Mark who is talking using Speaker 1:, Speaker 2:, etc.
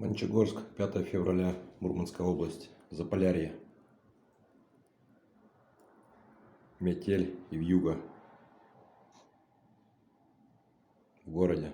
Speaker 1: Мончегорск, 5 февраля, Мурманская область, Заполярье. Метель и вьюга в городе.